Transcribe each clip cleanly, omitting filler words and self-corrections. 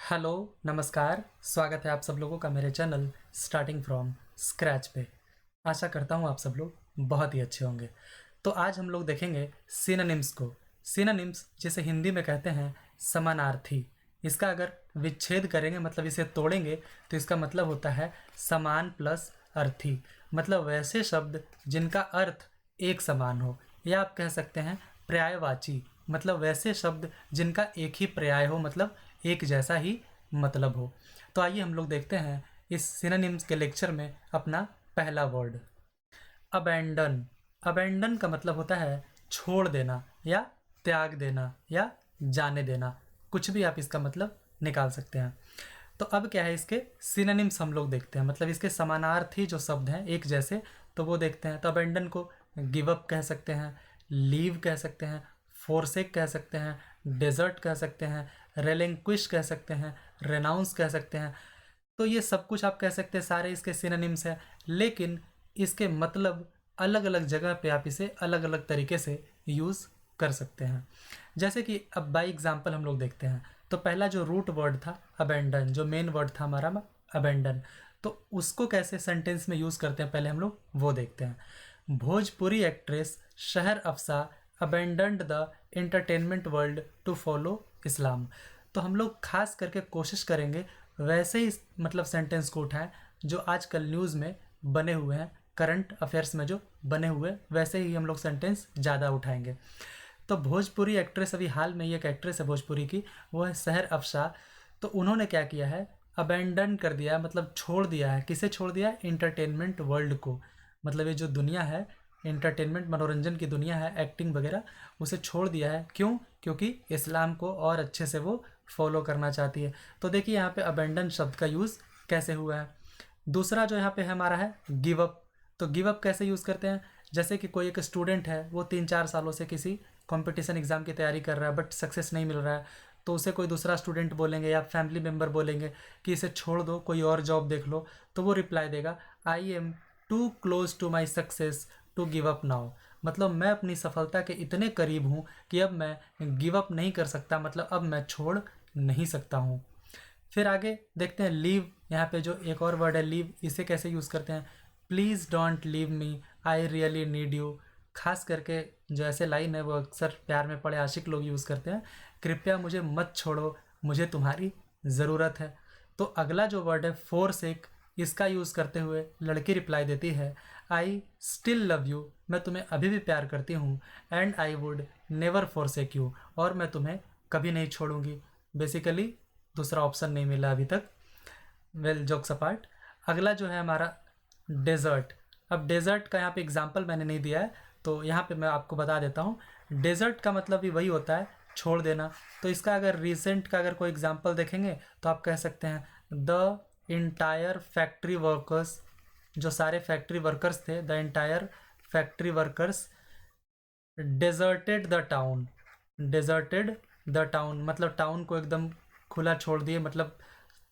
Hello, नमस्कार। स्वागत है आप सब लोगों का मेरे चैनल स्टार्टिंग फ्रॉम स्क्रैच पे। आशा करता हूँ आप सब लोग बहुत ही अच्छे होंगे। तो आज हम लोग देखेंगे सिनोनिम्स को। सिनोनिम्स जिसे हिंदी में कहते हैं समानार्थी। इसका अगर विच्छेद करेंगे मतलब इसे तोड़ेंगे तो इसका मतलब होता है समान प्लस अर्थी। मतलब वैसे शब्द जिनका अर्थ एक समान हो, या आप कह सकते हैं पर्यायवाची। मतलब वैसे शब्द जिनका एक ही पर्याय हो, मतलब एक जैसा ही मतलब हो। तो आइए हम लोग देखते हैं इस सिनोनिम्स के लेक्चर में अपना पहला वर्ड अबैंडन। अबैंडन का मतलब होता है छोड़ देना या त्याग देना या जाने देना। कुछ भी आप इसका मतलब निकाल सकते हैं। तो अब क्या है, इसके सिनोनिम्स हम लोग देखते हैं, मतलब इसके समानार्थी जो शब्द हैं एक जैसे, तो वो देखते हैं। तो अबैंडन को गिव अप कह सकते हैं, लीव कह सकते हैं, फोरसेक कह सकते हैं, डेजर्ट कह सकते हैं, रेलिंक्विश कह सकते हैं, रेनाउंस कह सकते हैं। तो ये सब कुछ आप कह सकते हैं, सारे इसके सिनोनिम्स हैं। लेकिन इसके मतलब अलग अलग जगह पे आप इसे अलग अलग तरीके से यूज़ कर सकते हैं। जैसे कि अब बाई एग्जाम्पल हम लोग देखते हैं। तो पहला जो रूट वर्ड था अबेंडन, जो मेन वर्ड था हमारा अबेंडन, तो उसको कैसे सेंटेंस में यूज़ करते हैं पहले हम लोग वो देखते हैं। Bhojpuri actress Sahar Afsha abandoned the entertainment world to follow Islam. तो हम लोग खास करके कोशिश करेंगे वैसे ही मतलब सेंटेंस को उठाएं जो आजकल न्यूज़ में बने हुए हैं, करंट अफेयर्स में जो बने हुए, वैसे ही हम लोग सेंटेंस ज़्यादा उठाएंगे। तो भोजपुरी एक्ट्रेस, अभी हाल में ही एक एक्ट्रेस है भोजपुरी की, वो है सहर अफशा। तो उन्होंने क्या किया है, अबेंडन कर दिया है, मतलब छोड़ दिया है। किसे छोड़ दिया है? इंटरटेनमेंट वर्ल्ड को। मतलब ये जो दुनिया है, इंटरटेनमेंट मनोरंजन की दुनिया है, एक्टिंग वगैरह, उसे छोड़ दिया है। क्यों? क्योंकि इस्लाम को और अच्छे से वो फॉलो करना चाहती है। तो देखिए यहाँ पे अबेंडन शब्द का यूज़ कैसे हुआ है। दूसरा जो यहाँ पे हमारा है गिव अप। तो गिव अप कैसे यूज़ करते हैं? जैसे कि कोई एक स्टूडेंट है, वो 3-4 सालों से किसी कंपटीशन एग्ज़ाम की तैयारी कर रहा है बट सक्सेस नहीं मिल रहा है। तो उसे कोई दूसरा स्टूडेंट बोलेंगे या फैमिली मेम्बर बोलेंगे कि इसे छोड़ दो, कोई और जॉब देख लो। तो वो रिप्लाई देगा, I am too close to my success to give up now. मतलब मैं अपनी सफलता के इतने करीब हूँ कि अब मैं गिव अप नहीं कर सकता, मतलब अब मैं छोड़ नहीं सकता हूँ। फिर आगे देखते हैं लीव। यहाँ पे जो एक और वर्ड है लीव, इसे कैसे यूज़ करते हैं? Please don't leave me, I really need you. खास करके जो ऐसे लाइन है वो अक्सर प्यार में पड़े आशिक लोग यूज़ करते हैं, कृपया मुझे मत छोड़ो, मुझे तुम्हारी ज़रूरत है। तो अगला जो वर्ड है फोरसेक, इसका यूज़ करते हुए लड़की रिप्लाई देती है, आई स्टिल लव यू, मैं तुम्हें अभी भी प्यार करती हूँ, and I would never forsake you, और मैं तुम्हें कभी नहीं छोड़ूंगी। बेसिकली दूसरा ऑप्शन नहीं मिला अभी तक। Well, jokes apart. अगला जो है हमारा डेजर्ट। अब डेजर्ट का यहाँ पे एग्जाम्पल मैंने नहीं दिया है, तो यहाँ पे मैं आपको बता देता हूँ। डेजर्ट का मतलब भी वही होता है, छोड़ देना। तो इसका अगर रिसेंट का अगर कोई एग्जाम्पल देखेंगे तो आप कह सकते हैं द इंटायर फैक्ट्री वर्कर्स। जो सारे फैक्ट्री वर्कर्स थे, the entire factory workers deserted the town. Deserted the town मतलब टाउन को एकदम खुला छोड़ दिए, मतलब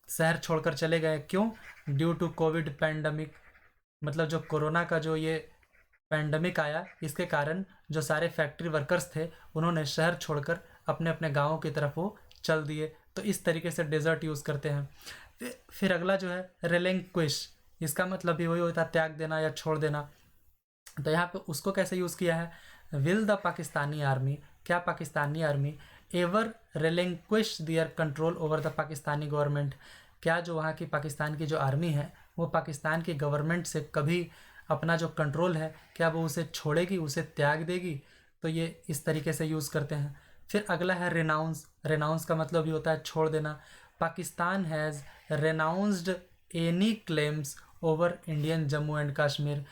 शहर छोड़कर चले गए। क्यों? Due to covid pandemic. मतलब जो कोरोना का जो ये पैंडमिक आया, इसके कारण जो सारे फैक्ट्री वर्कर्स थे उन्होंने शहर छोड़कर अपने अपने गाँवों की तरफ वो चल दिए। तो इस तरीके से डेजर्ट यूज़ करते हैं। फिर अगला जो है रेलिंक्विश, इसका मतलब भी वही होता है त्याग देना या छोड़ देना। तो यहाँ पे उसको कैसे यूज़ किया है? विल द पाकिस्तानी आर्मी, क्या Pakistani army ever relinquish their control over the Pakistani government, क्या जो वहाँ की पाकिस्तान की जो आर्मी है वो पाकिस्तान की गवर्नमेंट से कभी अपना जो कंट्रोल है क्या वो उसे छोड़ेगी, उसे त्याग देगी? तो ये इस तरीके से यूज़ करते हैं। फिर अगला है रेनाउंस। रेनाउंस का मतलब भी होता है छोड़ देना। Pakistan has renounced any claims over Indian Jammu and Kashmir.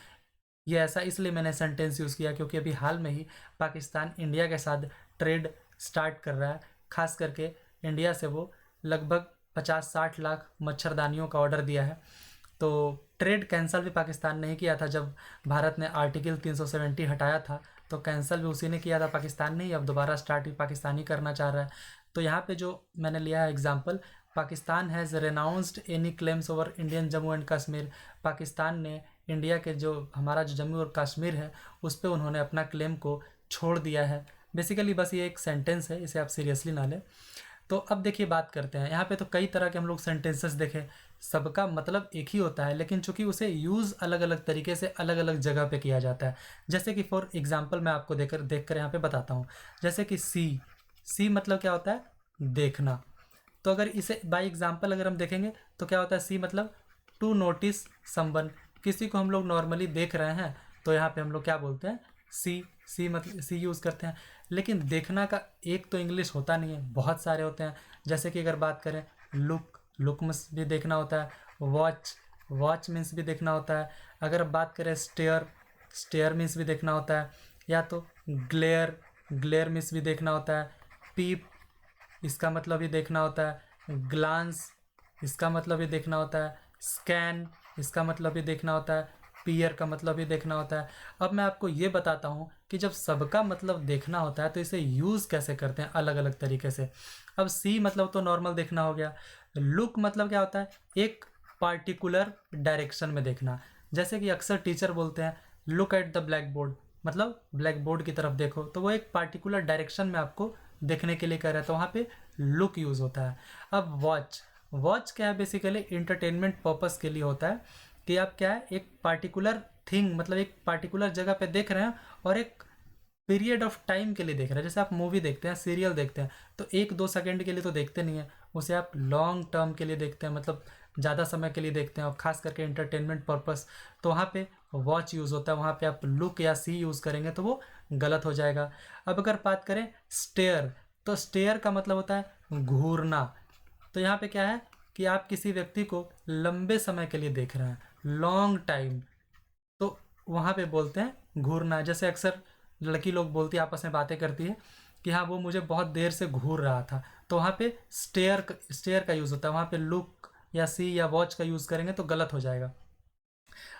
ये ऐसा इसलिए मैंने सेंटेंस यूज़ किया क्योंकि अभी हाल में ही पाकिस्तान इंडिया के साथ ट्रेड स्टार्ट कर रहा है। खास करके इंडिया से वो लगभग 50-60 लाख मच्छरदानियों का ऑर्डर दिया है। तो ट्रेड कैंसिल भी पाकिस्तान ने ही किया था जब भारत ने आर्टिकल 370 हटाया था, तो कैंसिल भी उसी ने किया था, पाकिस्तान ने ही। अब दोबारा स्टार्ट भी पाकिस्तान ही करना चाह रहा है। तो यहाँ पे जो मैंने लिया है example, Pakistan has renounced any claims over Indian Jammu and Kashmir. Pakistan ने इंडिया के जो हमारा जो जम्मू और कश्मीर है उस पर उन्होंने अपना क्लेम को छोड़ दिया है। बेसिकली बस ये एक सेंटेंस है, इसे आप सीरियसली ना लें। तो अब देखिए बात करते हैं, यहाँ पे तो कई तरह के हम लोग सेंटेंसेस देखे, सबका मतलब एक ही होता है, लेकिन चूंकि उसे यूज़ अलग अलग तरीके से अलग अलग जगह पे किया जाता है। जैसे कि फॉर एग्जांपल मैं आपको देख कर यहाँ पे बताता हूँ। जैसे कि सी मतलब क्या होता है, देखना। तो अगर इसे बाय एग्जांपल अगर हम देखेंगे तो क्या होता है, सी मतलब टू नोटिस समवन, किसी को हम लोग नॉर्मली देख रहे हैं तो यहाँ पे हम लोग क्या बोलते हैं, सी मतलब सी यूज़ करते हैं। लेकिन देखना का एक तो इंग्लिश होता नहीं है, बहुत सारे होते हैं। जैसे कि अगर बात करें लुक मीन्स भी देखना होता है, वॉच मीन्स भी देखना होता है। अगर बात करें स्टेयर मीन्स भी देखना होता है, या तो ग्लेयर मीन्स भी देखना होता है। पीप इसका मतलब भी देखना होता है, ग्लांस इसका मतलब भी देखना होता है, स्कैन इसका मतलब भी देखना होता है, पीयर का मतलब भी देखना होता है। अब मैं आपको ये बताता हूँ कि जब सबका मतलब देखना होता है तो इसे यूज़ कैसे करते हैं अलग अलग तरीके से। अब सी मतलब तो नॉर्मल देखना हो गया। लुक मतलब क्या होता है, एक पार्टिकुलर डायरेक्शन में देखना। जैसे कि अक्सर टीचर बोलते हैं look at the black board, मतलब ब्लैक बोर्ड की तरफ देखो, तो वो एक पार्टिकुलर डायरेक्शन में आपको देखने के लिए कह रहा है, तो वहाँ पे लुक यूज़ होता है। अब वॉच क्या है, बेसिकली इंटरटेनमेंट पर्पस के लिए होता है कि आप क्या है, एक पार्टिकुलर थिंग मतलब एक पार्टिकुलर जगह पे देख रहे हैं और एक पीरियड ऑफ टाइम के लिए देख रहे हैं। जैसे आप मूवी देखते हैं, सीरियल देखते हैं, तो 1-2 सेकंड के लिए तो देखते नहीं है, उसे आप लॉन्ग टर्म के लिए देखते हैं, मतलब ज़्यादा समय के लिए देखते हैं, और खास करके इंटरटेनमेंट पर्पस, तो वहाँ पे वॉच यूज़ होता है। वहाँ पे आप लुक या सी यूज़ करेंगे तो वो गलत हो जाएगा। अब अगर बात करें स्टेयर, तो स्टेयर का मतलब होता है घूरना। तो यहाँ पे क्या है कि आप किसी व्यक्ति को लंबे समय के लिए देख रहे हैं, लॉन्ग टाइम, तो वहाँ पे बोलते हैं घूरना। जैसे अक्सर लड़की लोग बोलती है, आपस में बातें करती है कि हाँ वो मुझे बहुत देर से घूर रहा था, तो वहाँ पे स्टेयर का यूज़ होता है। वहाँ पे लुक या सी या वॉच का यूज़ करेंगे तो गलत हो जाएगा।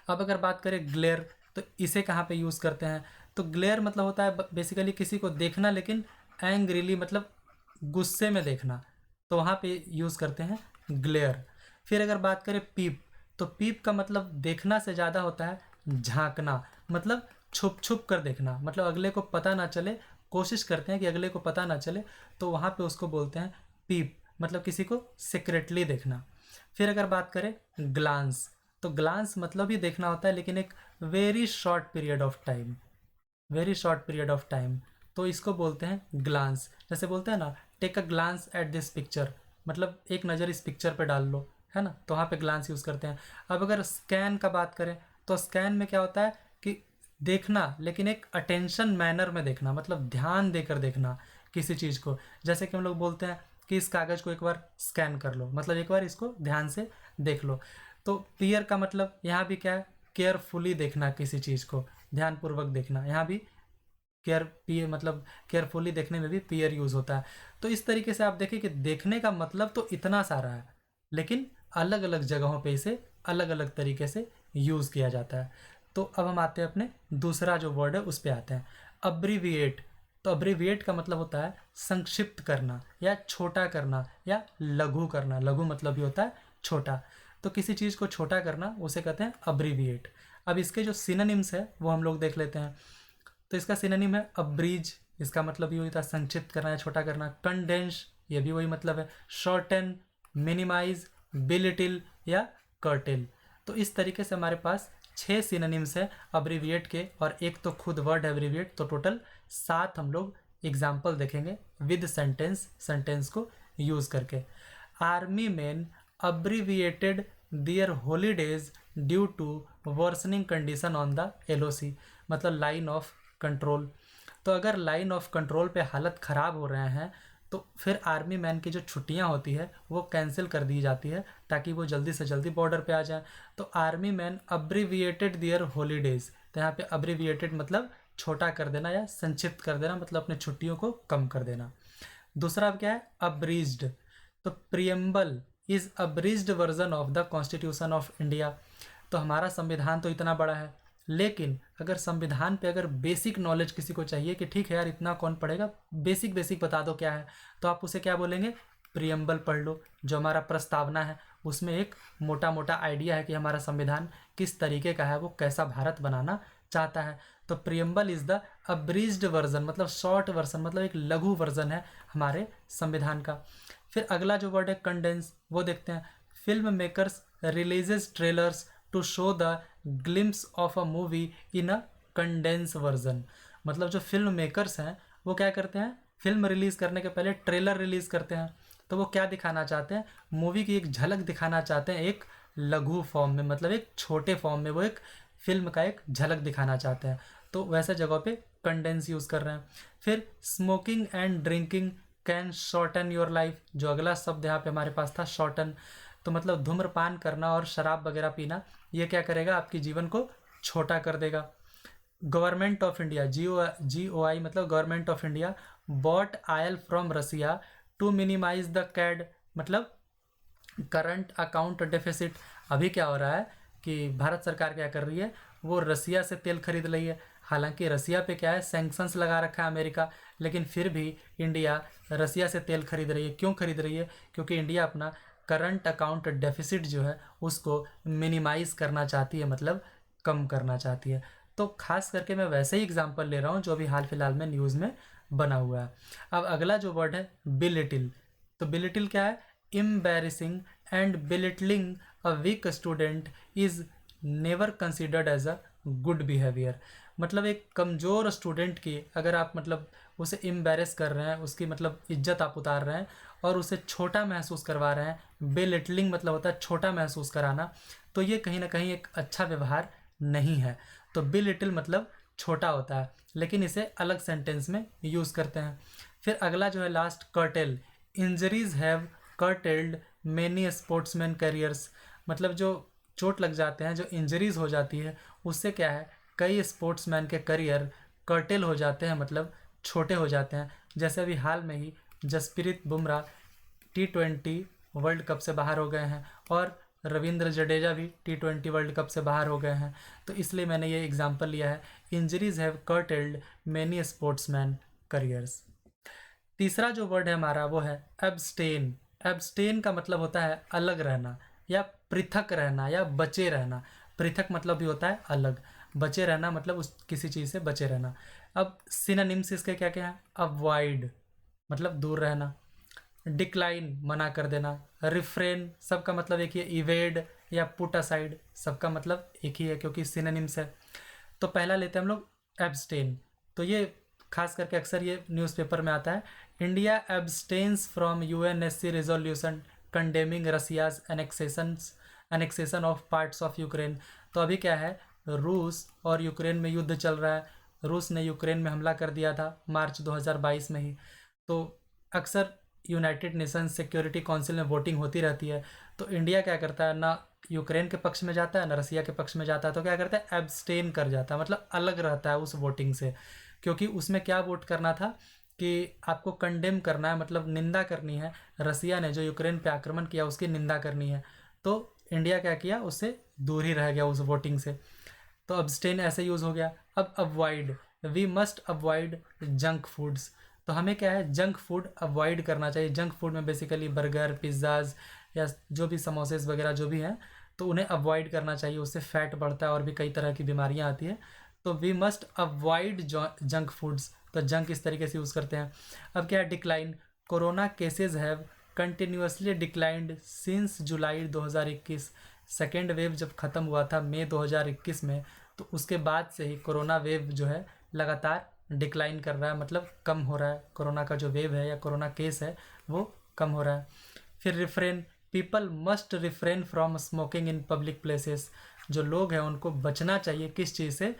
अब अगर बात करें ग्लेयर, तो इसे कहाँ पे यूज़ करते हैं, तो ग्लेयर मतलब होता है बेसिकली किसी को देखना, लेकिन एंग्रीली मतलब गुस्से में देखना, तो वहाँ पे यूज़ करते हैं ग्लेयर। फिर अगर बात करें पीप, तो पीप का मतलब देखना से ज़्यादा होता है झांकना, मतलब छुप छुप कर देखना, मतलब अगले को पता ना चले, कोशिश करते हैं कि अगले को पता ना चले, तो वहाँ पे उसको बोलते हैं पीप, मतलब किसी को सीक्रेटली देखना। फिर अगर बात करें ग्लांस, तो ग्लांस मतलब ही देखना होता है, लेकिन एक very short period of time, very short period of time, तो इसको बोलते हैं ग्लांस। जैसे बोलते हैं ना, take a glance at this picture, मतलब एक नज़र इस पिक्चर पे डाल लो, है ना, तो वहाँ पे ग्लांस यूज़ करते हैं। अब अगर स्कैन का बात करें, तो स्कैन में क्या होता है कि देखना, लेकिन एक अटेंशन मैनर में देखना, मतलब ध्यान देकर देखना किसी चीज़ को। जैसे कि हम लोग बोलते हैं कि इस कागज़ को एक बार स्कैन कर लो, मतलब एक बार इसको ध्यान से देख लो। तो पीयर का मतलब यहाँ भी क्या है, केयरफुली देखना किसी चीज़ को, ध्यानपूर्वक देखना। यहाँ भी मतलब केयरफुली देखने में भी पीयर यूज़ होता है। तो इस तरीके से आप देखें कि देखने का मतलब तो इतना सारा है, लेकिन अलग अलग जगहों पे इसे अलग अलग तरीके से यूज़ किया जाता है। तो अब हम आते हैं अपने दूसरा जो वर्ड है उस पे आते हैं, अब्रीविएट। तो अब्रीविएट का मतलब होता है संक्षिप्त करना या छोटा करना या लघु करना। लघु मतलब भी होता है छोटा, तो किसी चीज़ को छोटा करना उसे कहते हैं अब्रीविएट। अब इसके जो सिनोनिम्स है वो हम लोग देख लेते हैं। तो इसका सिनोनिम है अब्रीज, इसका मतलब ये होता है संक्षिप्त करना या छोटा करना। कंडेंस, ये भी वही मतलब है। शॉर्टन, मिनिमाइज, बिलिटिल या कर्टेल। तो इस तरीके से हमारे पास 6 सिनोनिम्स है अब्रीविएट के, और एक तो खुद वर्ड है अब्रीविएट, तो टोटल 7 हम लोग एग्जाम्पल देखेंगे विद सेंटेंस को यूज़ करके। Army man abbreviated their holidays due to worsening condition on the LOC, मतलब लाइन ऑफ कंट्रोल। तो अगर लाइन ऑफ कंट्रोल पे हालत ख़राब हो रहे हैं तो फिर आर्मी मैन की जो छुट्टियां होती है वो कैंसिल कर दी जाती है, ताकि वो जल्दी से जल्दी बॉर्डर पे आ जाए। तो army man abbreviated their holidays, तो यहाँ पे अब्रीविएटेड मतलब छोटा कर देना या संक्षिप्त कर देना, मतलब अपने छुट्टियों को कम कर देना। दूसरा अब क्या है, अब्रीज्ड। तो preamble is abridged version of the constitution of India. तो हमारा संविधान तो इतना बड़ा है, लेकिन अगर संविधान पे अगर बेसिक नॉलेज किसी को चाहिए कि ठीक है यार इतना कौन पढ़ेगा, बेसिक बता दो क्या है, तो आप उसे क्या बोलेंगे, प्रियम्बल पढ़ लो। जो हमारा प्रस्तावना है उसमें एक मोटा मोटा आइडिया है कि हमारा संविधान किस तरीके का है, वो कैसा भारत बनाना चाहता है। तो प्रियम्बल इज़ द अब्रीज्ड वर्जन, मतलब शॉर्ट वर्जन, मतलब एक लघु वर्जन है हमारे संविधान का। फिर अगला जो वर्ड है कंडेंस, वो देखते हैं। Film makers releases trailers to show the glimpse of a movie in a condense version. मतलब जो फिल्म मेकर्स हैं वो क्या करते हैं, फिल्म रिलीज़ करने के पहले ट्रेलर रिलीज़ करते हैं। तो वो क्या दिखाना चाहते हैं, मूवी की एक झलक दिखाना चाहते हैं एक लघु फॉर्म में, मतलब एक छोटे फॉर्म में, वो एक फिल्म का एक झलक दिखाना चाहते हैं। तो वैसे जगह पे कंडेंस यूज़ कर रहे हैं। फिर smoking and drinking can shorten your life, जो अगला शब्द यहाँ पे हमारे पास था शॉर्टन। तो मतलब धूम्रपान करना और शराब वगैरह पीना ये क्या करेगा, आपके जीवन को छोटा कर देगा। गवर्नमेंट ऑफ इंडिया, GOI मतलब government of India bought oil from Russia to minimize the CAD, मतलब करंट अकाउंट डेफिसिट। अभी क्या हो रहा है कि भारत सरकार क्या कर रही है, वो रसिया से तेल खरीद रही है। हालांकि रसिया पे क्या है, सैंक्शंस लगा रखा है अमेरिका, लेकिन फिर भी इंडिया रसिया से तेल खरीद रही है। क्यों खरीद रही है, क्योंकि इंडिया अपना करंट अकाउंट डेफिसिट जो है उसको मिनिमाइज़ करना चाहती है, मतलब कम करना चाहती है। तो खास करके मैं वैसे ही एग्जांपल ले रहा हूँ जो अभी हाल फिलहाल में न्यूज़ में बना हुआ है। अब अगला जो वर्ड है बिलिटिल, तो बिलिटिल क्या है, embarrassing and belittling a weak student is never considered as a good behavior। मतलब एक कमज़ोर स्टूडेंट की अगर आप मतलब उसे एम्बेरस कर रहे हैं, उसकी मतलब इज्जत आप उतार रहे हैं और उसे छोटा महसूस करवा रहे हैं, बेलिटलिंग मतलब होता है छोटा महसूस कराना, तो ये कहीं ना कहीं एक अच्छा व्यवहार नहीं है। तो बिलिटिल मतलब छोटा होता है, लेकिन इसे अलग सेंटेंस में यूज़ करते हैं। फिर अगला जो है last, cartel, injuries have curtailed many sportsman careers. मतलब जो चोट लग जाते हैं, जो इंजरीज हो जाती है, उससे क्या है, कई स्पोर्ट्समैन के करियर कर्टेल हो जाते हैं, मतलब छोटे हो जाते हैं। जैसे अभी हाल में ही Jasprit Bumrah T20 world cup से बाहर हो गए हैं और रविंद्र जडेजा भी T20 वर्ल्ड कप से बाहर हो गए हैं। तो इसलिए मैंने ये एग्जांपल लिया है, injuries have curtailed many sportsman careers. तीसरा जो वर्ड है हमारा वो है एब्सटेन। एब्सटेन का मतलब होता है अलग रहना या पृथक रहना या बचे रहना। पृथक मतलब भी होता है अलग, बचे रहना मतलब उस किसी चीज़ से बचे रहना। अब सिनोनिम्स इसके क्या क्या हैं, अवॉइड मतलब दूर रहना, डिक्लाइन मना कर देना, रिफ्रेन सबका मतलब एक ही है, इवेड या पुट असाइड सबका मतलब एक ही है क्योंकि सिनोनिम्स है। तो पहला लेते हैं हम लोग एब्सटेन। तो ये खास करके अक्सर ये न्यूज़पेपर में आता है, India abstains from UNSC resolution condemning Russia's annexation of parts of Ukraine. तो अभी क्या है, रूस और यूक्रेन में युद्ध चल रहा है। रूस ने यूक्रेन में हमला कर दिया था मार्च 2022 में ही। तो अक्सर यूनाइटेड नेशंस सिक्योरिटी काउंसिल में वोटिंग होती रहती है, तो इंडिया क्या करता है, ना यूक्रेन के पक्ष में जाता है ना रसिया के पक्ष में जाता है, तो क्या करता है, एब्सटेन कर जाता है, मतलब अलग रहता है उस वोटिंग से। क्योंकि उसमें क्या वोट करना था कि आपको कंडेम करना है, मतलब निंदा करनी है, रसिया ने जो यूक्रेन पे आक्रमण किया उसकी निंदा करनी है। तो इंडिया क्या किया, उससे दूर ही रह गया उस वोटिंग से। तो अब्सटेन ऐसे यूज़ हो गया। अब avoid, we must avoid junk foods. तो हमें क्या है, जंक फूड अवॉइड करना चाहिए। जंक फूड में बेसिकली बर्गर, पिज़्ज़ाज़ या जो भी समोसेस वगैरह जो भी हैं, तो उन्हें अवॉइड करना चाहिए, उससे फैट बढ़ता है और भी कई तरह की बीमारियां आती हैं। तो we must avoid junk foods. तो जंक इस तरीके से यूज़ करते हैं। अब क्या है, decline, corona cases have continuously declined since July 2021। Second wave जब ख़त्म हुआ था मई 2021 में, तो उसके बाद से ही कोरोना वेव जो है लगातार डिक्लाइन कर रहा है, मतलब कम हो रहा है। कोरोना का जो वेव है या कोरोना केस है वो कम हो रहा है। फिर refrain, people must refrain from smoking in public places. जो लोग हैं उनको बचना चाहिए किस चीज़ से,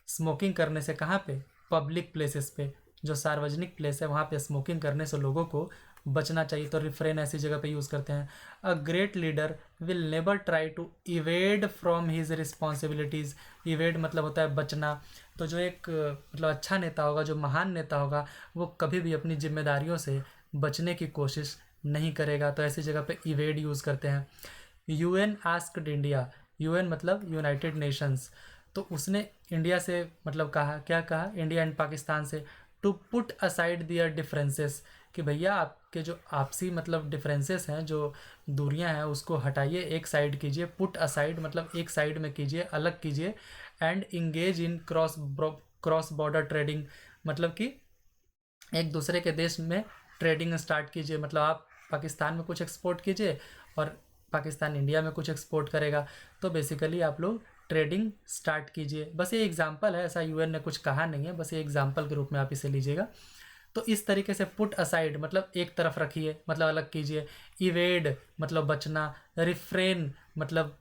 स्मोकिंग करने से। कहाँ पे, पब्लिक प्लेसेस पे, जो सार्वजनिक प्लेस है वहाँ पे स्मोकिंग करने से लोगों को बचना चाहिए। तो रिफ्रेन ऐसी जगह पे यूज़ करते हैं। A great leader will never try to evade from his responsibilities. Evade मतलब होता है बचना। तो जो एक मतलब अच्छा नेता होगा, जो महान नेता होगा, वो कभी भी अपनी जिम्मेदारियों से बचने की कोशिश नहीं करेगा। तो ऐसी जगह पे इवेड यूज़ करते हैं। UN आस्क्ड इंडिया, UN मतलब यूनाइटेड नेशंस, तो उसने इंडिया से मतलब कहा, क्या कहा, इंडिया एंड पाकिस्तान से, to put aside their differences, कि भैया आपके जो आपसी मतलब डिफरेंसेस हैं, जो दूरियां हैं, उसको हटाइए, एक साइड कीजिए। पुट असाइड मतलब एक साइड में कीजिए, अलग कीजिए। And engage in cross border trading, मतलब कि एक दूसरे के देश में ट्रेडिंग स्टार्ट कीजिए, मतलब आप पाकिस्तान में कुछ एक्सपोर्ट कीजिए और पाकिस्तान इंडिया में कुछ एक्सपोर्ट करेगा, तो बेसिकली आप लोग ट्रेडिंग स्टार्ट कीजिए। बस ये एग्जांपल है, ऐसा यूएन ने कुछ कहा नहीं है, बस ये एग्जांपल के रूप में आप इसे लीजिएगा। तो इस तरीके से पुट असाइड मतलब एक तरफ रखिए, मतलब अलग कीजिए। इवेड मतलब बचना। रिफ्रेन मतलब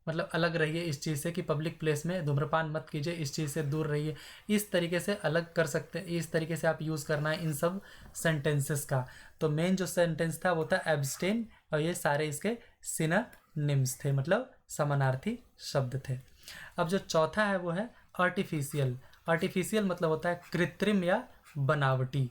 अलग रहिए इस चीज़ से कि पब्लिक प्लेस में धूम्रपान मत कीजिए, इस चीज़ से दूर रहिए। इस तरीके से अलग कर सकते हैं, इस तरीके से आप यूज़ करना है इन सब सेंटेंसेस का। तो मेन जो सेंटेंस था वो था एब्सटेन, और ये सारे इसके सिनोनिम्स थे, मतलब समानार्थी शब्द थे। अब जो चौथा है वो है आर्टिफिशियल। आर्टिफिशियल मतलब होता है कृत्रिम या बनावटी,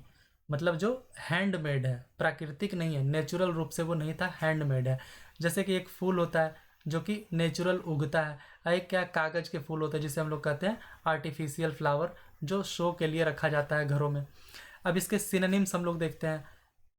मतलब जो हैंडमेड है, प्राकृतिक नहीं है, नेचुरल रूप से वो नहीं था, हैंडमेड है। जैसे कि एक फूल होता है जो कि नेचुरल उगता है, एक क्या कागज़ के फूल होते हैं जिसे हम लोग कहते हैं आर्टिफिशियल फ्लावर, जो शो के लिए रखा जाता है घरों में। अब इसके सिनोनिम्स हम लोग देखते हैं।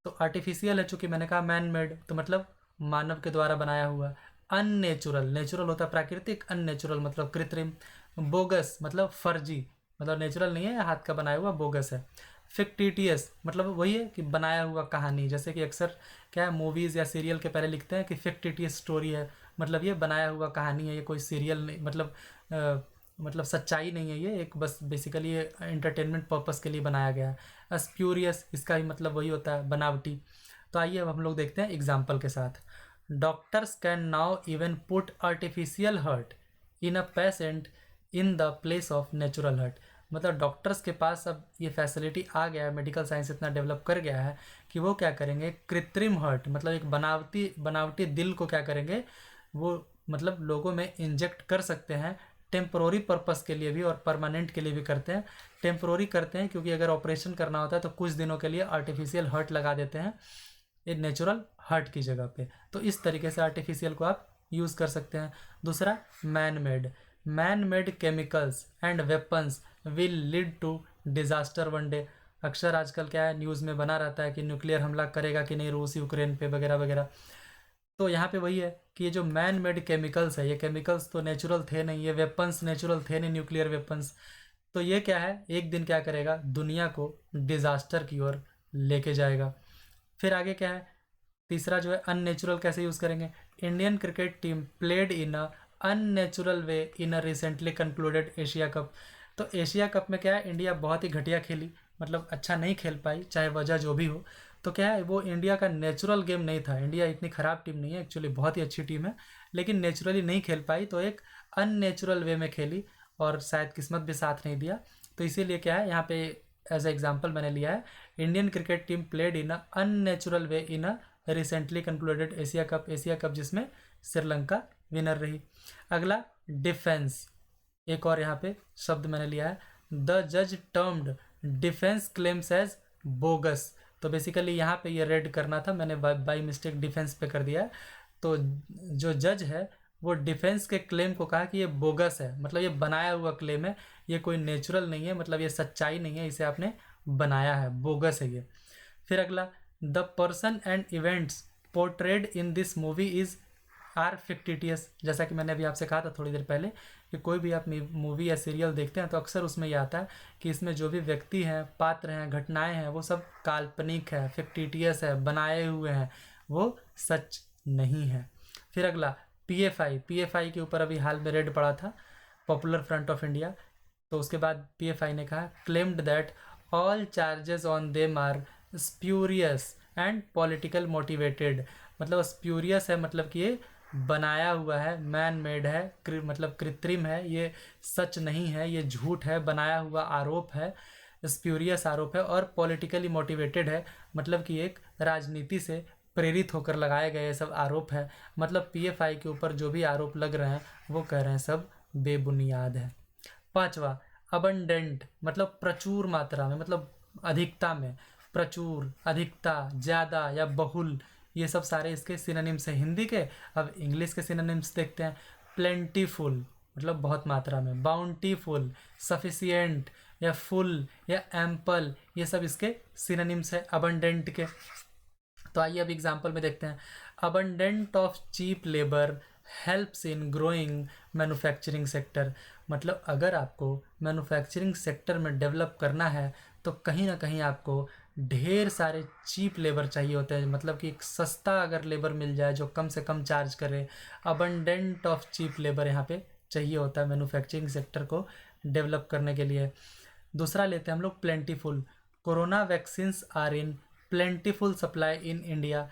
तो आर्टिफिशियल है, चूँकि मैंने कहा मैन मेड, तो मतलब मानव के द्वारा बनाया हुआ। अननेचुरल, नेचुरल होता है प्राकृतिक, अननेचुरल मतलब कृत्रिम। बोगस मतलब फर्जी, मतलब नेचुरल नहीं है, हाथ का बनाया हुआ, बोगस है। फिक्टिटियस मतलब वही है कि बनाया हुआ कहानी, जैसे कि अक्सर क्या है मूवीज़ या सीरियल के पहले लिखते हैं कि फिक्टिटियस स्टोरी है, मतलब ये बनाया हुआ कहानी है, ये कोई सीरियल नहीं, मतलब सच्चाई नहीं है, ये एक बस बेसिकली ये एंटरटेनमेंट पर्पस के लिए बनाया गया है। स्प्यूरियस इसका ही मतलब वही होता है, बनावटी। तो आइए अब हम लोग देखते हैं एग्जाम्पल के साथ। Doctors can now even put artificial heart in a patient in the place of natural heart, मतलब डॉक्टर्स के पास अब ये फैसिलिटी आ गया है, मेडिकल साइंस इतना डेवलप कर गया है कि वो क्या करेंगे, कृत्रिम हर्ट मतलब एक बनावटी दिल को क्या करेंगे वो, मतलब लोगों में इंजेक्ट कर सकते हैं, टेम्प्रोरी पर्पस के लिए भी और परमानेंट के लिए भी करते हैं। टेम्प्रोरी करते हैं क्योंकि अगर ऑपरेशन करना होता है तो कुछ दिनों के लिए आर्टिफिशियल हर्ट लगा देते हैं ये नेचुरल हर्ट की जगह पे। तो इस तरीके से आर्टिफिशियल को आप यूज़ कर सकते हैं। दूसरा man made chemicals and weapons will lead to disaster one day. अक्सर आजकल क्या है न्यूज़ में बना रहता है कि न्यूक्लियर हमला करेगा कि नहीं रूस यूक्रेन पे वगैरह वगैरह। तो यहाँ पे वही है कि ये जो मैन मेड केमिकल्स है, ये केमिकल्स तो नेचुरल थे नहीं, ये वेपन्स नेचुरल थे नहीं, न्यूक्लियर वेपन्स। तो ये क्या है, एक दिन क्या करेगा, दुनिया को डिजास्टर की ओर लेके जाएगा। फिर आगे क्या है, तीसरा जो है अननेचुरल कैसे यूज़ करेंगे। Indian cricket team played in a unnatural way in a recently concluded Asia cup. तो एशिया कप में क्या है, इंडिया बहुत ही घटिया खेली, मतलब अच्छा नहीं खेल पाई, चाहे वजह जो भी हो। तो क्या है, वो इंडिया का नेचुरल गेम नहीं था। इंडिया इतनी ख़राब टीम नहीं है, एक्चुअली बहुत ही अच्छी टीम है, लेकिन नेचुरली नहीं खेल पाई, तो एक अननेचुरल वे में खेली और शायद किस्मत भी साथ नहीं दिया। तो इसीलिए क्या है यहाँ पे एज ए एग्जाम्पल मैंने लिया है, Indian cricket team played in a unnatural way in a recently concluded Asia cup जिसमें श्रीलंका विनर रही। अगला डिफेंस, एक और यहाँ पे शब्द मैंने लिया है, द जज termed defence claims as bogus. तो बेसिकली यहाँ पे ये रेड करना था, मैंने बाई मिस्टेक डिफेंस पे कर दिया है। तो जो जज है वो डिफेंस के क्लेम को कहा कि ये बोगस है, मतलब ये बनाया हुआ क्लेम है, ये कोई नेचुरल नहीं है, मतलब ये सच्चाई नहीं है, इसे आपने बनाया है, बोगस है ये। फिर अगला, the person and events portrayed in this movie is are fictitious. जैसा कि मैंने अभी आपसे कहा था थोड़ी देर पहले कि कोई भी आप मूवी या सीरियल देखते हैं तो अक्सर उसमें यह आता है कि इसमें जो भी व्यक्ति हैं, पात्र हैं, घटनाएं हैं, वो सब काल्पनिक है, फिक्टिटियस है, बनाए हुए हैं, वो सच नहीं है। फिर अगला पीएफआई के ऊपर अभी हाल में रेड पड़ा था, पॉपुलर फ्रंट ऑफ इंडिया। तो उसके बाद पीएफआई ने कहा claimed that all charges on them are spurious and political motivated. मतलब स्प्यूरियस है मतलब कि ये बनाया हुआ है, मैन मेड है, मतलब कृत्रिम है, ये सच नहीं है, ये झूठ है, बनाया हुआ आरोप है, स्प्यूरियस आरोप है, और पॉलिटिकली मोटिवेटेड है, मतलब कि एक राजनीति से प्रेरित होकर लगाए गए सब आरोप है। मतलब पीएफआई के ऊपर जो भी आरोप लग रहे हैं वो कह रहे हैं सब बेबुनियाद है। पांचवा, अबंडेंट मतलब प्रचुर मात्रा में, मतलब अधिकता में, प्रचुर, अधिकता, ज़्यादा या बहुल, ये सब सारे इसके सिनोनिम्स हैं हिंदी के। अब इंग्लिश के सिनोनिम्स देखते हैं। प्लेंटीफुल मतलब बहुत मात्रा में, बाउंटीफुल, सफिशिएंट या फुल या एम्पल, ये सब इसके सिनोनिम्स है अबंडेंट के। तो आइए अब एग्जाम्पल में देखते हैं। Abundant of cheap labour helps in growing manufacturing sector. मतलब अगर आपको मैन्युफैक्चरिंग सेक्टर में डेवलप करना है तो कहीं ना कहीं आपको ढेर सारे चीप लेबर चाहिए होते हैं, मतलब कि एक सस्ता अगर लेबर मिल जाए जो कम से कम चार्ज करे, अबंडेंट ऑफ चीप लेबर यहाँ पे चाहिए होता है मैन्युफैक्चरिंग सेक्टर को डेवलप करने के लिए। दूसरा लेते हैं हम लोग plentiful. Corona vaccines are in plentiful supply in India.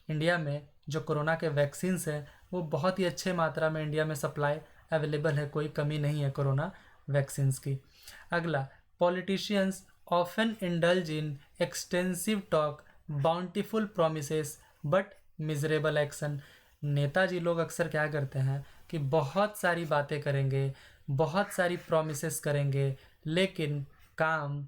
India में जो कोरोना के वैक्सीन्स हैं वो बहुत ही अच्छे मात्रा में इंडिया में सप्लाई अवेलेबल है, कोई कमी नहीं है कोरोना वैक्सीन्स की। अगला, politicians often indulge in extensive talk, bountiful promises but miserable action. Netaji लोग अक्सर क्या करते हैं कि बहुत सारी बातें करेंगे, बहुत सारी प्रोमिसेस करेंगे, लेकिन काम